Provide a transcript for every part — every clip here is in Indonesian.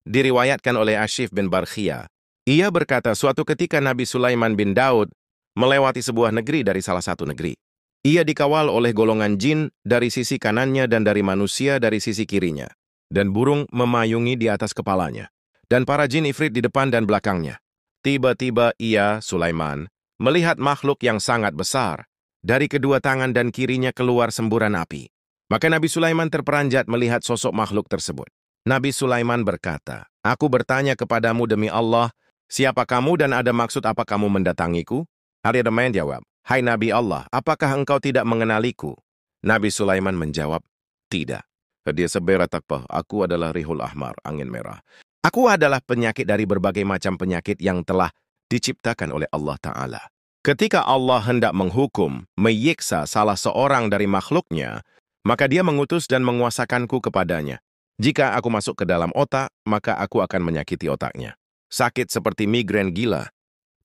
Diriwayatkan oleh Ashif bin Barkhia. Ia berkata, suatu ketika Nabi Sulaiman bin Daud melewati sebuah negeri dari salah satu negeri. Ia dikawal oleh golongan jin dari sisi kanannya dan dari manusia dari sisi kirinya. Dan burung memayungi di atas kepalanya. Dan para jin ifrit di depan dan belakangnya. Tiba-tiba ia, Sulaiman, melihat makhluk yang sangat besar. Dari kedua tangan dan kirinya keluar semburan api. Maka Nabi Sulaiman terperanjat melihat sosok makhluk tersebut. Nabi Sulaiman berkata, "Aku bertanya kepadamu demi Allah, siapa kamu dan ada maksud apa kamu mendatangiku?" Al-Yadaman jawab, "Hai Nabi Allah, apakah engkau tidak mengenaliku?" Nabi Sulaiman menjawab, "Tidak." Dia sebera takbah, "Aku adalah Rihul Ahmar, angin merah. Aku adalah penyakit dari berbagai macam penyakit yang telah diciptakan oleh Allah Ta'ala. Ketika Allah hendak menghukum, menyiksa salah seorang dari makhluknya, maka dia mengutus dan menguasakanku kepadanya. Jika aku masuk ke dalam otak, maka aku akan menyakiti otaknya. Sakit seperti migrain gila.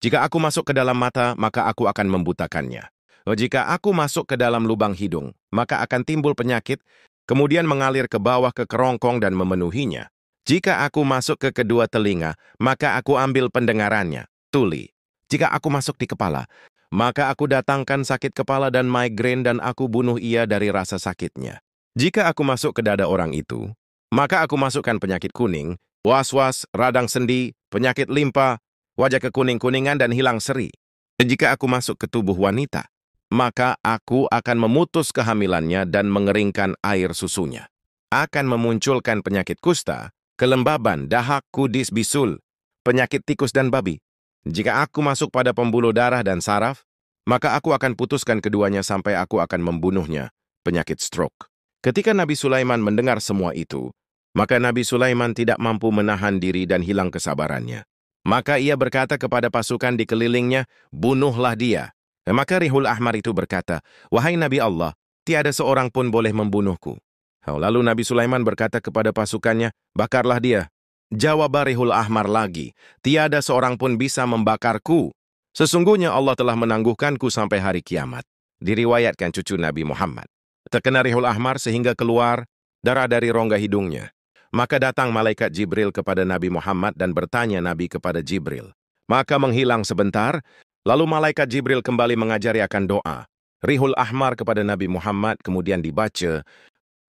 Jika aku masuk ke dalam mata, maka aku akan membutakannya. Jika aku masuk ke dalam lubang hidung, maka akan timbul penyakit, kemudian mengalir ke bawah ke kerongkong dan memenuhinya. Jika aku masuk ke kedua telinga, maka aku ambil pendengarannya, tuli. Jika aku masuk di kepala, maka aku datangkan sakit kepala dan migrain dan aku bunuh ia dari rasa sakitnya. Jika aku masuk ke dada orang itu, maka aku masukkan penyakit kuning, was-was, radang sendi, penyakit limpa, wajah kekuning-kuningan dan hilang seri. Jika aku masuk ke tubuh wanita, maka aku akan memutus kehamilannya dan mengeringkan air susunya. Akan memunculkan penyakit kusta, kelembaban, dahak, kudis, bisul, penyakit tikus dan babi. Jika aku masuk pada pembuluh darah dan saraf, maka aku akan putuskan keduanya sampai aku akan membunuhnya, penyakit stroke. Ketika Nabi Sulaiman mendengar semua itu, maka Nabi Sulaiman tidak mampu menahan diri dan hilang kesabarannya. Maka ia berkata kepada pasukan di kelilingnya, "Bunuhlah dia." Maka Rihul Ahmar itu berkata, "Wahai Nabi Allah, tiada seorang pun boleh membunuhku." Lalu Nabi Sulaiman berkata kepada pasukannya, "Bakarlah dia." Jawab Rihul Ahmar lagi, "Tiada seorang pun bisa membakarku. Sesungguhnya Allah telah menangguhkanku sampai hari kiamat." Diriwayatkan cucu Nabi Muhammad. Terkena Rihul Ahmar sehingga keluar darah dari rongga hidungnya. Maka datang malaikat Jibril kepada Nabi Muhammad dan bertanya Nabi kepada Jibril. Maka menghilang sebentar, lalu malaikat Jibril kembali mengajari akan doa. Rihul Ahmar kepada Nabi Muhammad kemudian dibaca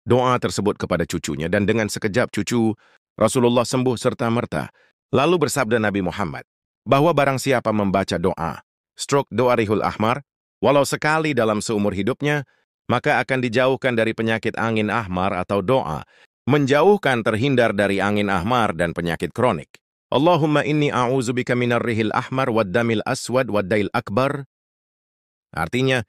doa tersebut kepada cucunya dan dengan sekejap cucu Rasulullah sembuh serta-merta. Lalu bersabda Nabi Muhammad, bahwa barang siapa membaca doa, stroke doa Rihul Ahmar, walau sekali dalam seumur hidupnya, maka akan dijauhkan dari penyakit angin ahmar atau doa, menjauhkan terhindar dari angin ahmar dan penyakit kronik. Allahumma inni a'udzubika minar rihil ahmar wad damil aswad wad dail akbar. Artinya,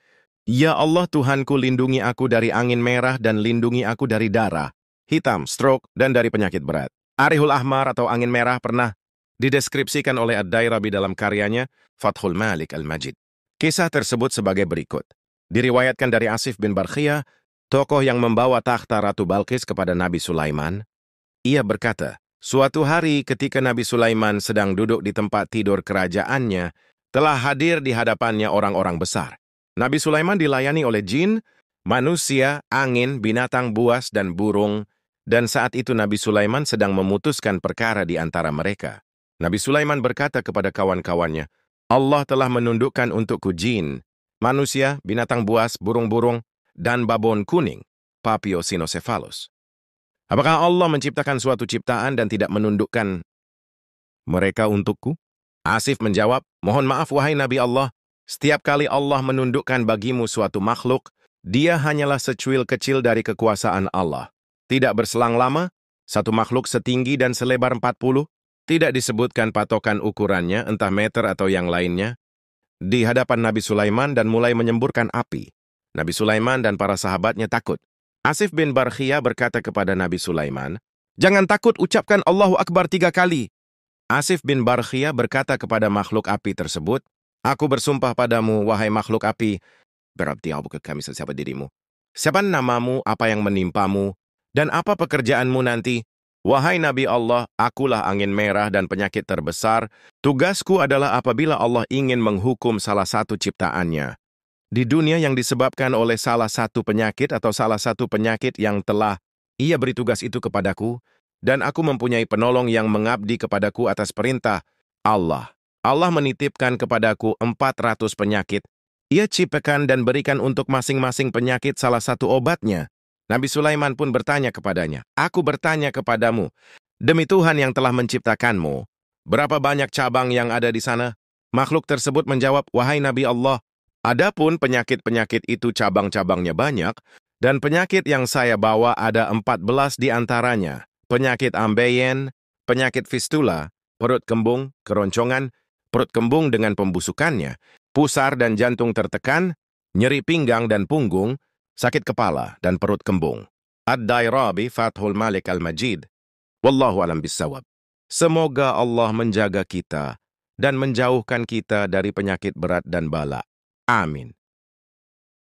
ya Allah Tuhanku lindungi aku dari angin merah dan lindungi aku dari darah hitam, stroke, dan dari penyakit berat. Rihul Ahmar atau angin merah pernah dideskripsikan oleh Ad-Dairabi dalam karyanya Fathul Malik Al-Majid. Kisah tersebut sebagai berikut. Diriwayatkan dari Ashif bin Barkhia, tokoh yang membawa takhta Ratu Balqis kepada Nabi Sulaiman. Ia berkata, suatu hari ketika Nabi Sulaiman sedang duduk di tempat tidur kerajaannya, telah hadir di hadapannya orang-orang besar. Nabi Sulaiman dilayani oleh jin, manusia, angin, binatang buas, dan burung, dan saat itu Nabi Sulaiman sedang memutuskan perkara di antara mereka. Nabi Sulaiman berkata kepada kawan-kawannya, Allah telah menundukkan untukku jin, manusia, binatang buas, burung-burung, dan babon kuning, Papio cynocephalus. Apakah Allah menciptakan suatu ciptaan dan tidak menundukkan mereka untukku? Asif menjawab, mohon maaf wahai Nabi Allah, setiap kali Allah menundukkan bagimu suatu makhluk, dia hanyalah secuil kecil dari kekuasaan Allah. Tidak berselang lama, satu makhluk setinggi dan selebar 40, tidak disebutkan patokan ukurannya, entah meter atau yang lainnya, di hadapan Nabi Sulaiman dan mulai menyemburkan api. Nabi Sulaiman dan para sahabatnya takut. Ashif bin Barkhia berkata kepada Nabi Sulaiman, "Jangan takut, ucapkan Allahu Akbar 3 kali." Ashif bin Barkhia berkata kepada makhluk api tersebut, "Aku bersumpah padamu, wahai makhluk api, berarti aku kami siapa dirimu. Siapa namamu, apa yang menimpamu, dan apa pekerjaanmu nanti? Wahai Nabi Allah, akulah angin merah dan penyakit terbesar. Tugasku adalah apabila Allah ingin menghukum salah satu ciptaannya di dunia yang disebabkan oleh salah satu penyakit atau salah satu penyakit yang telah ia beri tugas itu kepadaku, Dan aku mempunyai penolong yang mengabdi kepadaku atas perintah Allah. Allah menitipkan kepadaku 400 penyakit. Ia ciptakan dan berikan untuk masing-masing penyakit salah satu obatnya. Nabi Sulaiman pun bertanya kepadanya, "Aku bertanya kepadamu, demi Tuhan yang telah menciptakanmu, berapa banyak cabang yang ada di sana?" Makhluk tersebut menjawab, "Wahai Nabi Allah, adapun penyakit-penyakit itu cabang-cabangnya banyak, dan penyakit yang saya bawa ada 14 di antaranya. Penyakit ambeien, penyakit fistula, perut kembung, keroncongan, perut kembung dengan pembusukannya, pusar dan jantung tertekan, nyeri pinggang dan punggung, sakit kepala dan perut kembung." Ad-Dairabi Fathul Malik Al-Majid. Wallahu alam bissawab. Semoga Allah menjaga kita dan menjauhkan kita dari penyakit berat dan bala. Amin.